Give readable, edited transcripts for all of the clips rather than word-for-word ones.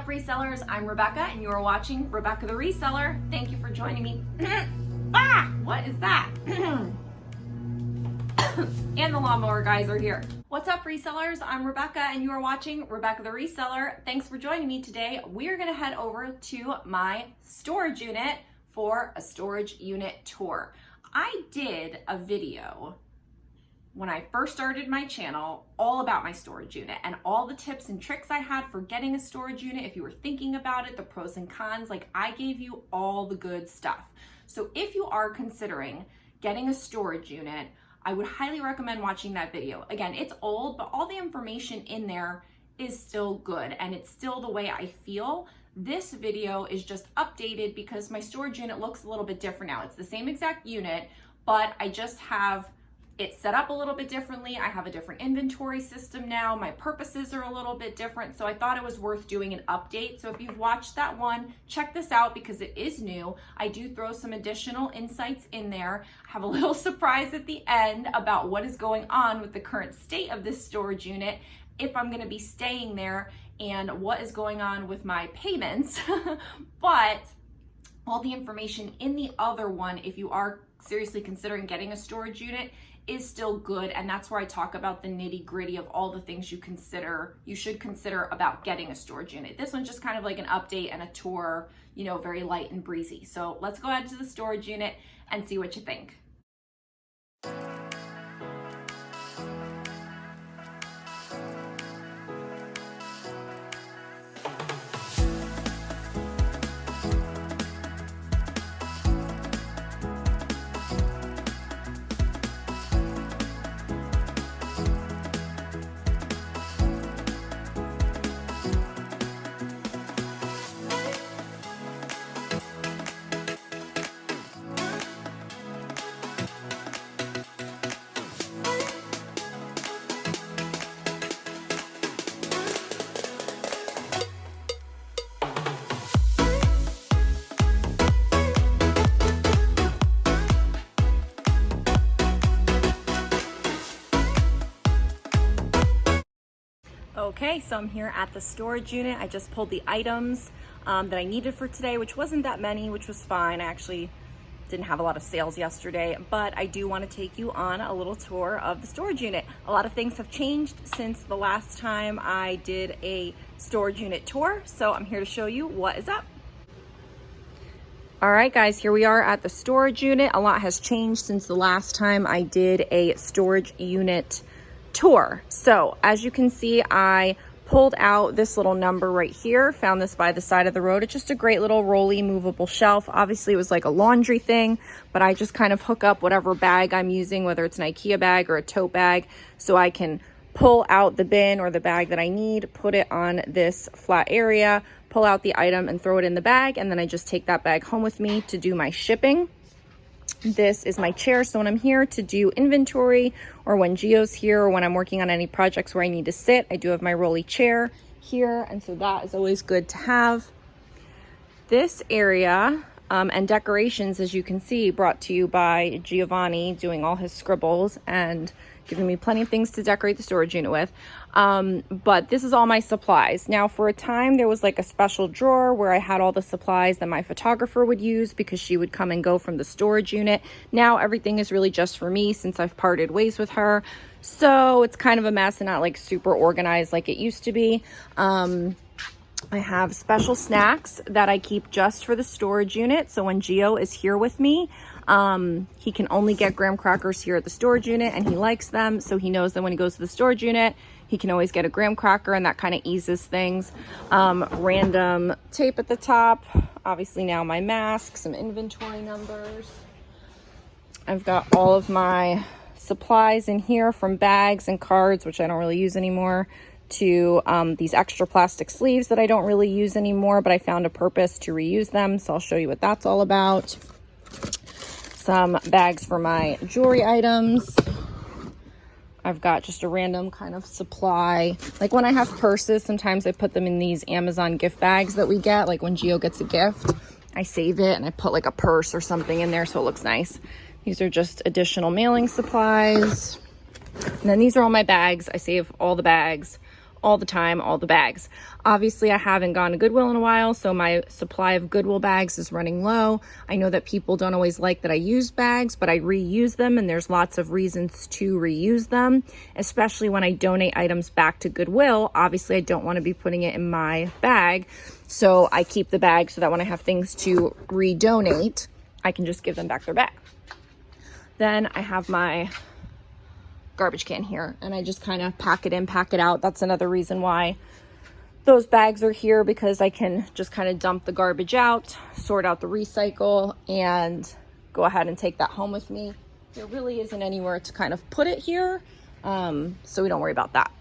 resellers? I'm Rebecca and you are watching Rebecca the Reseller. Thank you for joining me. What is that? And the lawnmower guys are here. What's up resellers? I'm Rebecca and you are watching Rebecca the Reseller. Thanks for joining me today. We are gonna head over to my storage unit for a storage unit tour. I did a video when I first started my channel all about my storage unit and all the tips and tricks I had for getting a storage unit. If you were thinking about it, the pros and cons, like I gave you all the good stuff. So if you are considering getting a storage unit, I would highly recommend watching that video. Again, it's old, but all the information in there is still good and it's still the way I feel. This video is just updated because my storage unit looks a little bit different now. It's the same exact unit, but I just have it set up a little bit differently. I have a different inventory system now. My purposes are a little bit different. So I thought it was worth doing an update. So if you've watched that one, check this out because it is new. I do throw some additional insights in there. I have a little surprise at the end about what is going on with the current state of this storage unit, if I'm gonna be staying there, and what is going on with my payments. But all the information in the other one, if you are seriously considering getting a storage unit, is still good, and that's where I talk about the nitty-gritty of all the things you should consider about getting a storage unit. This one's just kind of like an update and a tour, you know, very light and breezy. So let's go ahead to the storage unit and see what you think. Okay, so I'm here at the storage unit. I just pulled the items that I needed for today, which wasn't that many, which was fine. I actually didn't have a lot of sales yesterday, but I do want to take you on a little tour of the storage unit. A lot of things have changed since the last time I did a storage unit tour, so I'm here to show you what is up. All right, guys, here we are at the storage unit. A lot has changed since the last time I did a storage unit tour. So as you can see, I pulled out this little number right here, found this by the side of the road. It's just a great little rolly movable shelf. Obviously it was like a laundry thing, but I just kind of hook up whatever bag I'm using, whether it's an IKEA bag or a tote bag, so I can pull out the bin or the bag that I need, put it on this flat area, pull out the item and throw it in the bag, and then I just take that bag home with me to do my shipping. This is my chair, so when I'm here to do inventory or when Gio's here or when I'm working on any projects where I need to sit, I do have my rolly chair here, and so that is always good to have. This area and decorations, as you can see, brought to you by Giovanni doing all his scribbles and giving me plenty of things to decorate the storage unit with. But this is all my supplies. Now, for a time, there was like a special drawer where I had all the supplies that my photographer would use because she would come and go from the storage unit. Now everything is really just for me since I've parted ways with her. So it's kind of a mess and not like super organized like it used to be. I have special snacks that I keep just for the storage unit. So when Gio is here with me, he can only get graham crackers here at the storage unit and he likes them. So he knows that when he goes to the storage unit, he can always get a graham cracker, and that kind of eases things. Random tape at the top. Obviously now my mask, some inventory numbers. I've got all of my supplies in here, from bags and cards, which I don't really use anymore, to these extra plastic sleeves that I don't really use anymore, but I found a purpose to reuse them. So I'll show you what that's all about. Some bags for my jewelry items. I've got just a random kind of supply. Like when I have purses, sometimes I put them in these Amazon gift bags that we get. Like when Gio gets a gift, I save it and I put like a purse or something in there so it looks nice. These are just additional mailing supplies. And then these are all my bags. I save all the bags all the time, all the bags. Obviously, I haven't gone to Goodwill in a while, so my supply of Goodwill bags is running low. I know that people don't always like that I use bags, but I reuse them, and there's lots of reasons to reuse them, especially when I donate items back to Goodwill. Obviously, I don't want to be putting it in my bag, so I keep the bag so that when I have things to redonate, I can just give them back their bag. Then I have my garbage can here, and I just kind of pack it in, pack it out. That's another reason why those bags are here, because I can just kind of dump the garbage out, sort out the recycle, and go ahead and take that home with me. There really isn't anywhere to kind of put it here, so we don't worry about that.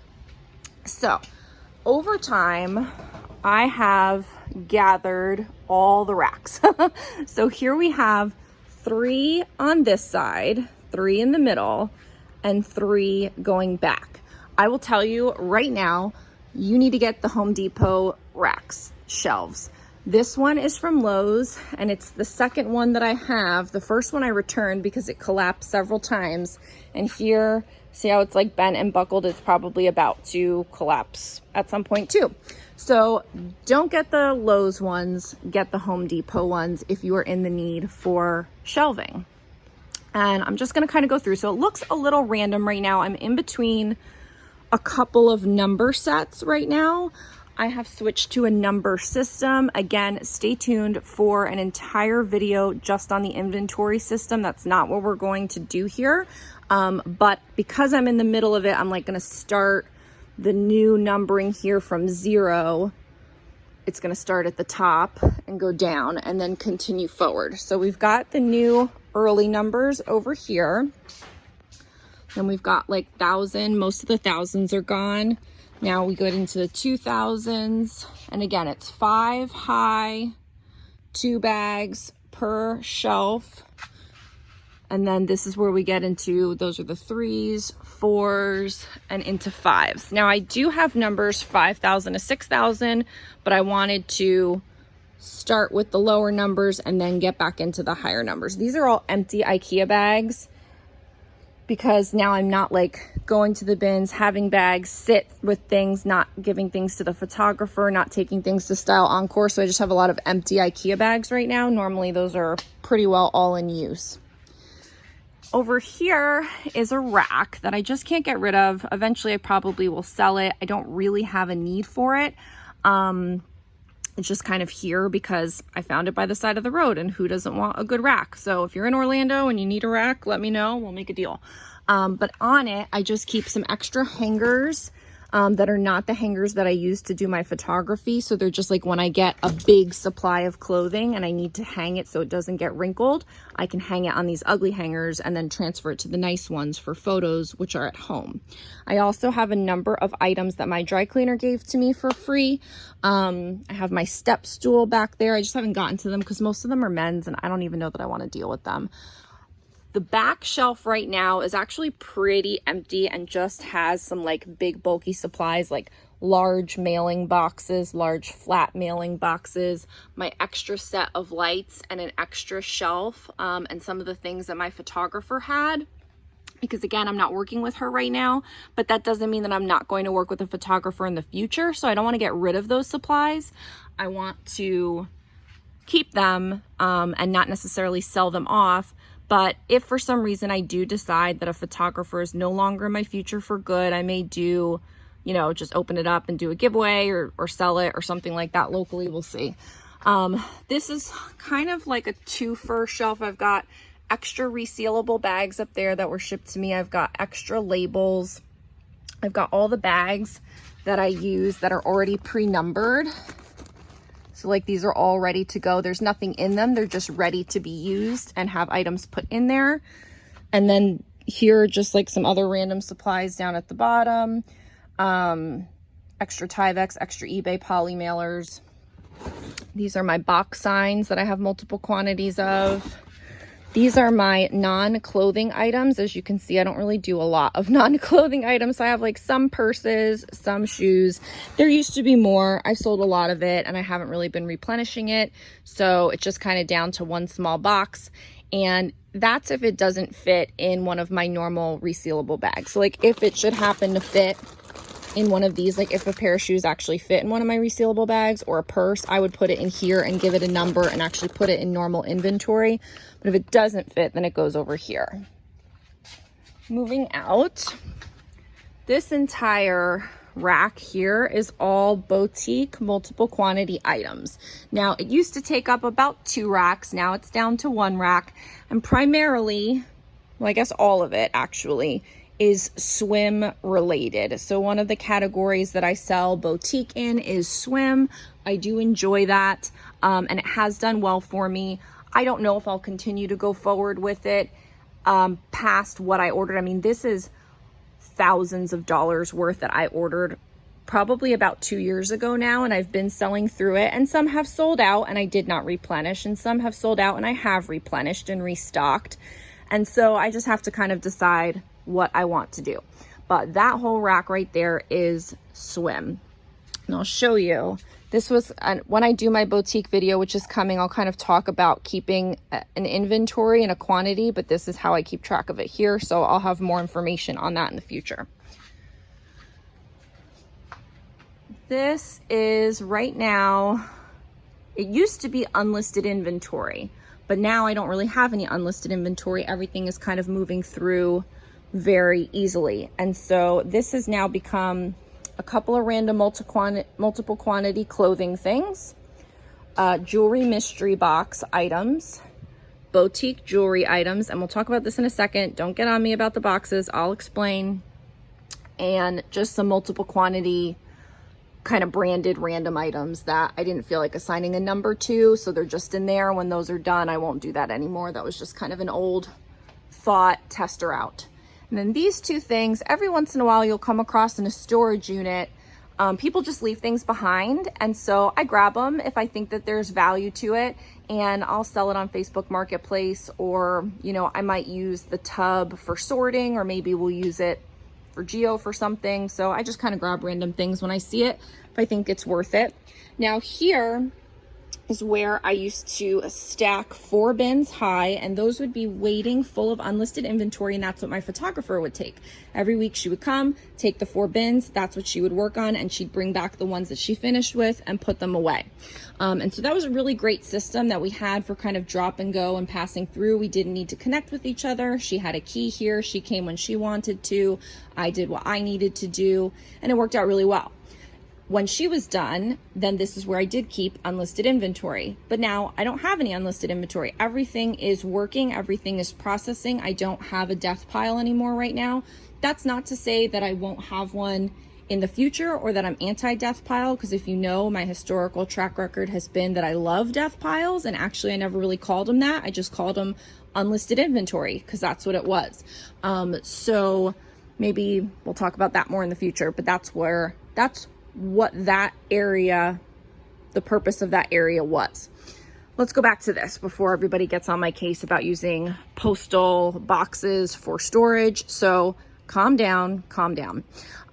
So over time, I have gathered all the racks. So here we have 3 on this side, 3 in the middle, and 3 going back. I will tell you right now, you need to get the Home Depot racks, shelves. This one is from Lowe's, and it's the second one that I have. The first one I returned because it collapsed several times. And here, see how it's like bent and buckled? It's probably about to collapse at some point too. So don't get the Lowe's ones, get the Home Depot ones if you are in the need for shelving. And I'm just going to kind of go through. So it looks a little random right now. I'm in between a couple of number sets right now. I have switched to a number system. Again, stay tuned for an entire video just on the inventory system. That's not what we're going to do here. But because I'm in the middle of it, I'm like going to start the new numbering here from 0. It's going to start at the top and go down and then continue forward. So we've got the new early numbers over here. Then we've got like 1,000. Most of the thousands are gone. Now we go into the 2,000s. And again, it's 5 high, 2 bags per shelf. And then this is where we get into, those are the 3s, 4s, and into 5s. Now I do have numbers 5,000 to 6,000, but I wanted to start with the lower numbers and then get back into the higher numbers. These are all empty IKEA bags, because now I'm not like going to the bins, having bags sit with things, not giving things to the photographer, not taking things to Style Encore. So I just have a lot of empty IKEA bags right now. Normally those are pretty well all in use. Over here is a rack that I just can't get rid of. Eventually I probably will sell it. I don't really have a need for it. It's just kind of here because I found it by the side of the road, and who doesn't want a good rack? So if you're in Orlando and you need a rack, let me know. We'll make a deal. But on it, I just keep some extra hangers that are not the hangers that I use to do my photography. So they're just like when I get a big supply of clothing and I need to hang it so it doesn't get wrinkled, I can hang it on these ugly hangers and then transfer it to the nice ones for photos, which are at home. I also have a number of items that my dry cleaner gave to me for free. I have my step stool back there. I just haven't gotten to them because most of them are men's and I don't even know that I want to deal with them. The back shelf right now is actually pretty empty and just has some like big bulky supplies like large mailing boxes, large flat mailing boxes, my extra set of lights, and an extra shelf, and some of the things that my photographer had. Because again, I'm not working with her right now, but that doesn't mean that I'm not going to work with a photographer in the future. So I don't want to get rid of those supplies. I want to keep them and not necessarily sell them off. But if for some reason I do decide that a photographer is no longer in my future for good, I may do, you know, just open it up and do a giveaway or sell it or something like that locally. We'll see. This is kind of like a two-fer shelf. I've got extra resealable bags up there that were shipped to me. I've got extra labels. I've got all the bags that I use that are already pre-numbered. So like these are all ready to go. There's nothing in them. They're just ready to be used and have items put in there. And then here are just like some other random supplies down at the bottom. Extra Tyvek, extra eBay poly mailers. These are my box signs that I have multiple quantities of. These are my non-clothing items. As you can see, I don't really do a lot of non-clothing items. I have like some purses, some shoes. There used to be more. I sold a lot of it and I haven't really been replenishing it. So it's just kind of down to one small box. And that's if it doesn't fit in one of my normal resealable bags. So like if it should happen to fit in one of these, like if a pair of shoes actually fit in one of my resealable bags or a purse, I would put it in here and give it a number and actually put it in normal inventory. But if it doesn't fit, then it goes over here. Moving out, this entire rack here is all boutique multiple quantity items. Now it used to take up about 2 racks. Now it's down to 1 rack, and primarily, well, I guess all of it actually is swim related. So one of the categories that I sell boutique in is swim. I do enjoy that, and it has done well for me. I don't know if I'll continue to go forward with it past what I ordered. I mean, this is thousands of dollars worth that I ordered probably about 2 years ago now, and I've been selling through it, and some have sold out and I did not replenish, and some have sold out and I have replenished and restocked. And so I just have to kind of decide what I want to do. But that whole rack right there is swim. And I'll show you. This was when I do my boutique video, which is coming, I'll kind of talk about keeping an inventory and a quantity, but this is how I keep track of it here. So I'll have more information on that in the future. This is right now, it used to be unlisted inventory, but now I don't really have any unlisted inventory. Everything is kind of moving through very easily. And so this has now become a couple of random multiple quantity clothing things, jewelry mystery box items, boutique jewelry items, and we'll talk about this in a second. Don't get on me about the boxes, I'll explain. And just some multiple quantity kind of branded random items that I didn't feel like assigning a number to, so they're just in there. When those are done, I won't do that anymore. That was just kind of an old thought, tester out. And then these 2 things, every once in a while you'll come across in a storage unit. People just leave things behind, and so I grab them if I think that there's value to it, and I'll sell it on Facebook Marketplace, or you know, I might use the tub for sorting, or maybe we'll use it for geo for something. So I just kind of grab random things when I see it, if I think it's worth it. Now here is where I used to stack 4 bins high, and those would be waiting full of unlisted inventory, and that's what my photographer would take. Every week she would come, take the 4 bins, that's what she would work on, and she'd bring back the ones that she finished with and put them away. And so that was a really great system that we had for kind of drop and go and passing through. We didn't need to connect with each other. She had a key here, she came when she wanted to, I did what I needed to do, and it worked out really well. When she was done, then this is where I did keep unlisted inventory. But now I don't have any unlisted inventory. Everything is working, everything is processing. I don't have a death pile anymore right now. That's not to say that I won't have one in the future or that I'm anti-death pile, because if you know, my historical track record has been that I love death piles, and actually I never really called them that. I just called them unlisted inventory because that's what it was. So maybe we'll talk about that more in the future, but that's what that area, the purpose of that area was. Let's go back to this before everybody gets on my case about using postal boxes for storage. So calm down, calm down.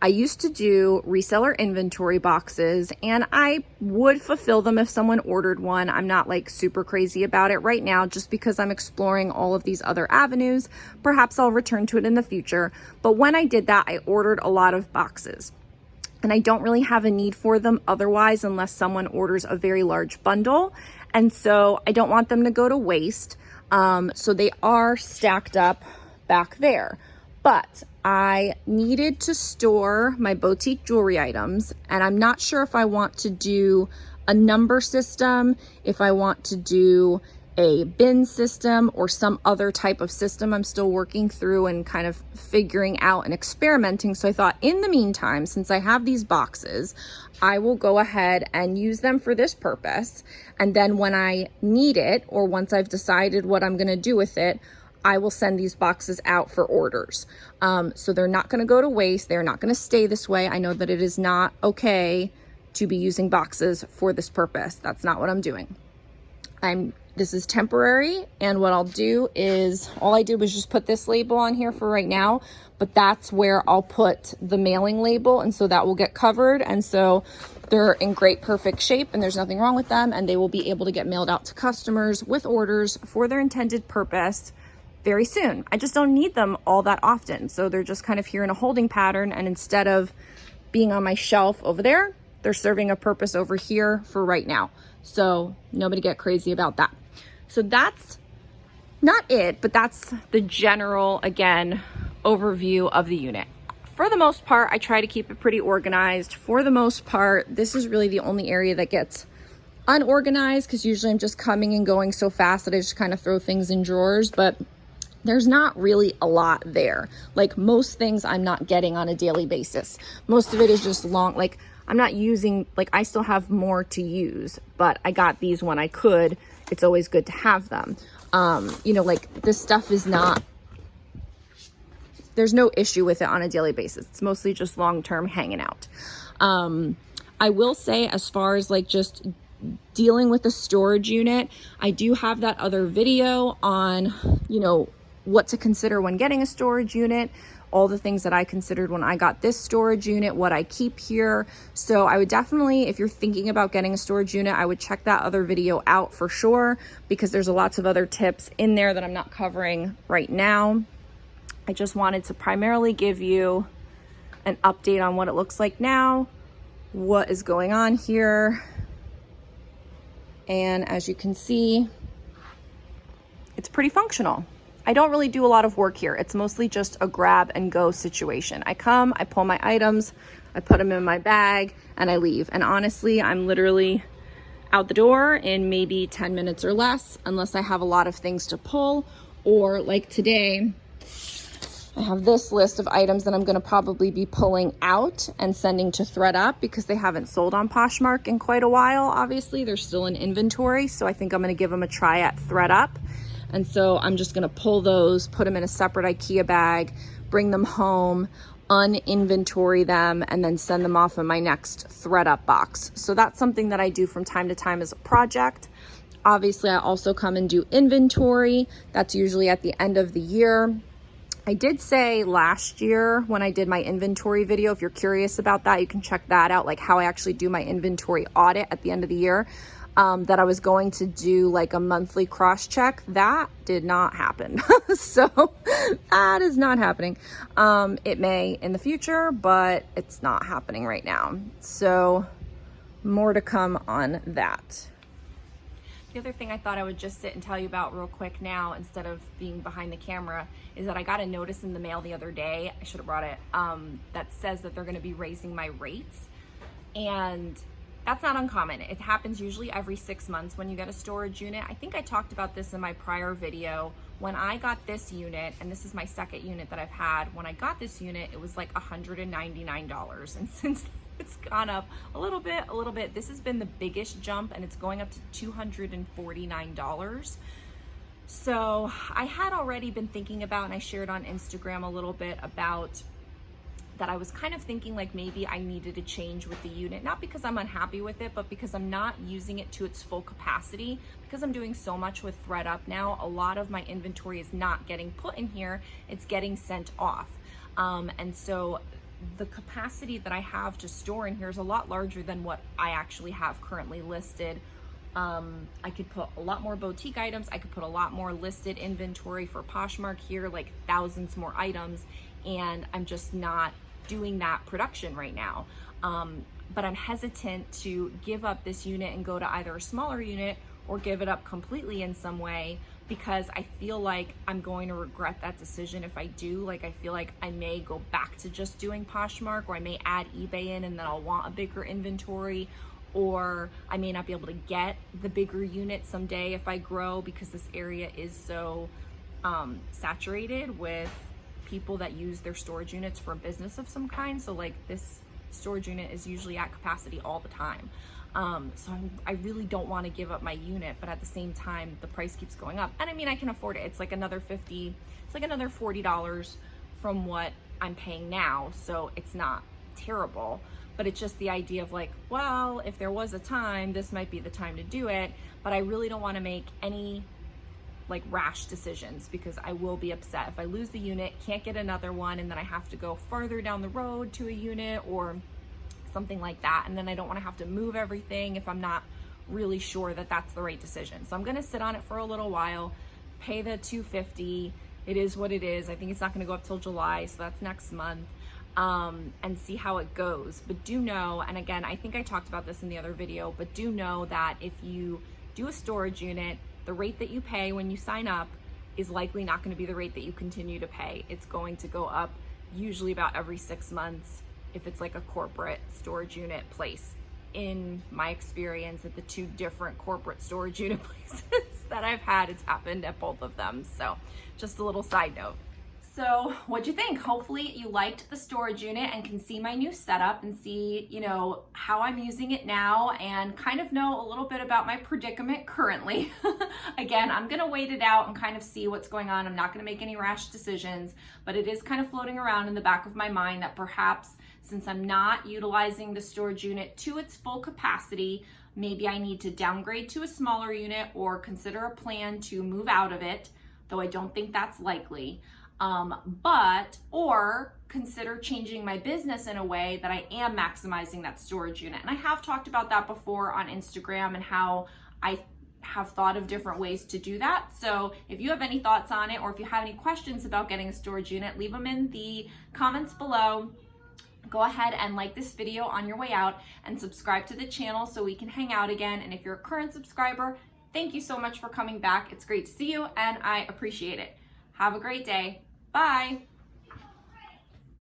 I used to do reseller inventory boxes, and I would fulfill them if someone ordered one. I'm not like super crazy about it right now just because I'm exploring all of these other avenues. Perhaps I'll return to it in the future. But when I did that, I ordered a lot of boxes. And I don't really have a need for them otherwise unless someone orders a very large bundle. And so I don't want them to go to waste. So they are stacked up back there. But I needed to store my boutique jewelry items, and I'm not sure if I want to do a number system, if I want to do a bin system or some other type of system. I'm still working through and kind of figuring out and experimenting. So I thought in the meantime, since I have these boxes, I will go ahead and use them for this purpose. And then when I need it, or once I've decided what I'm going to do with it, I will send these boxes out for orders. So they're not going to go to waste. They're not going to stay this way. I know that it is not okay to be using boxes for this purpose. That's not what I'm doing. This is temporary, and what I'll do is, all I did was just put this label on here for right now, but that's where I'll put the mailing label, and so that will get covered, and so they're in great perfect shape and there's nothing wrong with them, and they will be able to get mailed out to customers with orders for their intended purpose very soon. I just don't need them all that often, so they're just kind of here in a holding pattern, and instead of being on my shelf over there. They're serving a purpose over here for right now. So nobody get crazy about that. So that's not it, but that's the general, again, overview of the unit. For the most part, I try to keep it pretty organized. For the most part, this is really the only area that gets unorganized, because usually I'm just coming and going so fast that I just kind of throw things in drawers, but there's not really a lot there. Like most things I'm not getting on a daily basis. Most of it is just long, like I'm not using, like I still have more to use, but I got these when I could. It's always good to have them. You know, like this stuff is not, there's no issue with it on a daily basis. It's mostly just long-term hanging out. I will say, as far as like just dealing with the storage unit, I do have that other video on, you know, what to consider when getting a storage unit, all the things that I considered when I got this storage unit, what I keep here. So I would definitely, if you're thinking about getting a storage unit, I would check that other video out for sure, because there's lots of other tips in there that I'm not covering right now. I just wanted to primarily give you an update on what it looks like now, what is going on here. And as you can see, it's pretty functional. I don't really do a lot of work here. It's mostly just a grab and go situation. I come, I pull my items, I put them in my bag, and I leave. And honestly, I'm literally out the door in maybe 10 minutes or less, unless I have a lot of things to pull, or like today, I have this list of items that I'm gonna probably be pulling out and sending to ThredUp, because they haven't sold on Poshmark in quite a while. Obviously, they're still in inventory, so I think I'm gonna give them a try at ThredUp. And so I'm just gonna pull those, put them in a separate IKEA bag, bring them home, uninventory them, and then send them off in my next ThredUp box. So that's something that I do from time to time as a project. Obviously, I also come and do inventory. That's usually at the end of the year. I did say last year when I did my inventory video, if you're curious about that, you can check that out, like how I actually do my inventory audit at the end of the year, that I was going to do like a monthly cross check. That did not happen. So that is not happening. It may in the future, but it's not happening right now. So more to come on that. The other thing I thought I would just sit and tell you about real quick now, instead of being behind the camera, is that I got a notice in the mail the other day, I should have brought it, that says that they're gonna be raising my rates. And that's not uncommon. It happens usually every 6 months when you get a storage unit. I think I talked about this in my prior video. When I got this unit, and this is my second unit that I've had, when I got this unit, it was like $199. And since it's gone up a little bit. This has been the biggest jump, and it's going up to $249. So I had already been thinking about, and I shared on Instagram a little bit about that. I was kind of thinking like maybe I needed to change with the unit, not because I'm unhappy with it, but because I'm not using it to its full capacity. Because I'm doing so much with ThredUp now, a lot of my inventory is not getting put in here, it's getting sent off. And so the capacity that I have to store in here is a lot larger than what I actually have currently listed. I could put a lot more boutique items. I could put a lot more listed inventory for Poshmark here, like thousands more items. And I'm just not doing that production right now. But I'm hesitant to give up this unit and go to either a smaller unit or give it up completely in some way, because I feel like I'm going to regret that decision if I do. Like, I feel like I may go back to just doing Poshmark, or I may add eBay in and then I'll want a bigger inventory, or I may not be able to get the bigger unit someday if I grow, because this area is so saturated with people that use their storage units for a business of some kind. So like this storage unit is usually at capacity all the time. So I really don't want to give up my unit, but at the same time, the price keeps going up. And I mean, I can afford it. It's like another another $40 from what I'm paying now. So it's not terrible, but it's just the idea of like, well, if there was a time, this might be the time to do it. But I really don't want to make any like rash decisions, because I will be upset if I lose the unit, can't get another one, and then I have to go farther down the road to a unit or something like that. And then I don't want to have to move everything if I'm not really sure that that's the right decision. So I'm going to sit on it for a little while, pay the $250. It is what it is. I think it's not going to go up till July, so that's next month. and see how it goes. But do know, and again, I think I talked about this in the other video, but do know that if you do a storage unit, the rate that you pay when you sign up is likely not going to be the rate that you continue to pay. It's going to go up usually about every 6 months if it's like a corporate storage unit place. In my experience at the 2 different corporate storage unit places that I've had, it's happened at both of them. So just a little side note. So what'd you think? Hopefully you liked the storage unit and can see my new setup and see, you know, how I'm using it now and kind of know a little bit about my predicament currently. Again, I'm gonna wait it out and kind of see what's going on. I'm not gonna make any rash decisions, but it is kind of floating around in the back of my mind that perhaps since I'm not utilizing the storage unit to its full capacity, maybe I need to downgrade to a smaller unit or consider a plan to move out of it, though I don't think that's likely. Or consider changing my business in a way that I am maximizing that storage unit. And I have talked about that before on Instagram and how I have thought of different ways to do that. So if you have any thoughts on it, or if you have any questions about getting a storage unit, leave them in the comments below. Go ahead and like this video on your way out and subscribe to the channel so we can hang out again. And if you're a current subscriber, thank you so much for coming back. It's great to see you and I appreciate it. Have a great day. Bye.